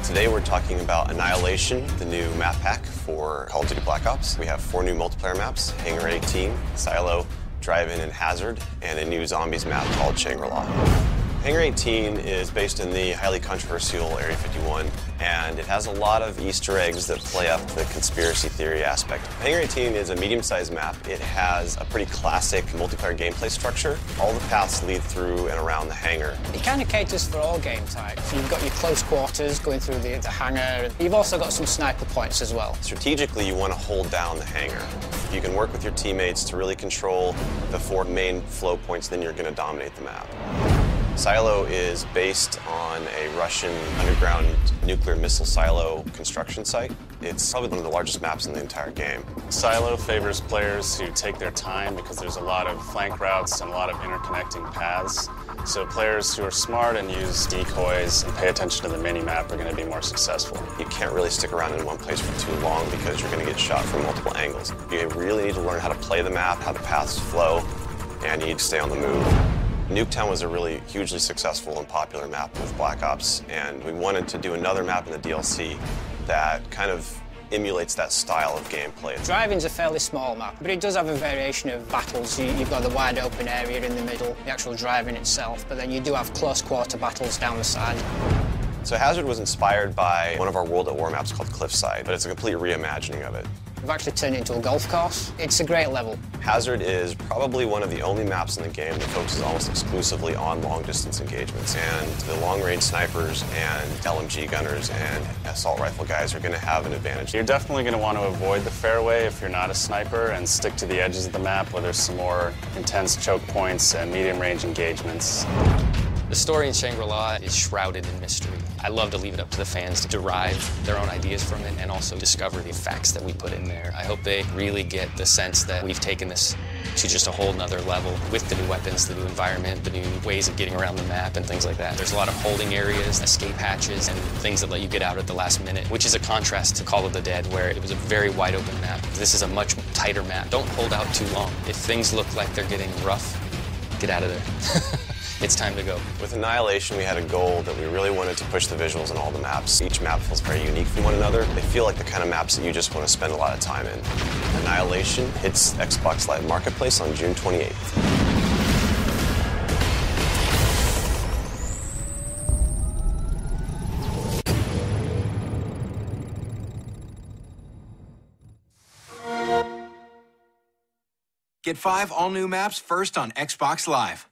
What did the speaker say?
Today we're talking about Annihilation, the new map pack for Call of Duty Black Ops. We have 4 new multiplayer maps: Hangar 18, Silo, Drive-In, and Hazard, and a new zombies map called Shangri-La. Hangar 18 is based in the highly controversial Area 51, and it has a lot of Easter eggs that play up the conspiracy theory aspect. Hangar 18 is a medium-sized map. It has a pretty classic multiplayer gameplay structure. All the paths lead through and around the hangar. It kind of caters for all game types. You've got your close quarters going through the hangar. You've also got some sniper points as well. Strategically, you want to hold down the hangar. If you can work with your teammates to really control the 4 main flow points, then you're going to dominate the map. Silo is based on a Russian underground nuclear missile silo construction site. It's probably one of the largest maps in the entire game. Silo favors players who take their time because there's a lot of flank routes and a lot of interconnecting paths. So players who are smart and use decoys and pay attention to the mini-map are going to be more successful. You can't really stick around in one place for too long because you're going to get shot from multiple angles. You really need to learn how to play the map, how the paths flow, and you need to stay on the move. Nuketown was a really hugely successful and popular map with Black Ops, and we wanted to do another map in the DLC that kind of emulates that style of gameplay. Drive-In's a fairly small map, but it does have a variation of battles. You've got the wide open area in the middle, the actual Drive-In itself, but then you do have close quarter battles down the side. So Hazard was inspired by one of our World at War maps called Cliffside, but it's a complete reimagining of it. We've actually turned it into a golf course. It's a great level. Hazard is probably one of the only maps in the game that focuses almost exclusively on long-distance engagements, and the long-range snipers and LMG gunners and assault rifle guys are going to have an advantage. You're definitely going to want to avoid the fairway if you're not a sniper and stick to the edges of the map where there's some more intense choke points and medium-range engagements. The story in Shangri-La is shrouded in mystery. I love to leave it up to the fans to derive their own ideas from it and also discover the facts that we put in there. I hope they really get the sense that we've taken this to just a whole nother level with the new weapons, the new environment, the new ways of getting around the map and things like that. There's a lot of holding areas, escape hatches, and things that let you get out at the last minute, which is a contrast to Call of the Dead, where it was a very wide open map. This is a much tighter map. Don't hold out too long. If things look like they're getting rough, get out of there. It's time to go. With Annihilation, we had a goal that we really wanted to push the visuals in all the maps. Each map feels very unique from one another. They feel like the kind of maps that you just want to spend a lot of time in. Annihilation hits Xbox Live Marketplace on June 28th. Get 5 all-new maps first on Xbox Live.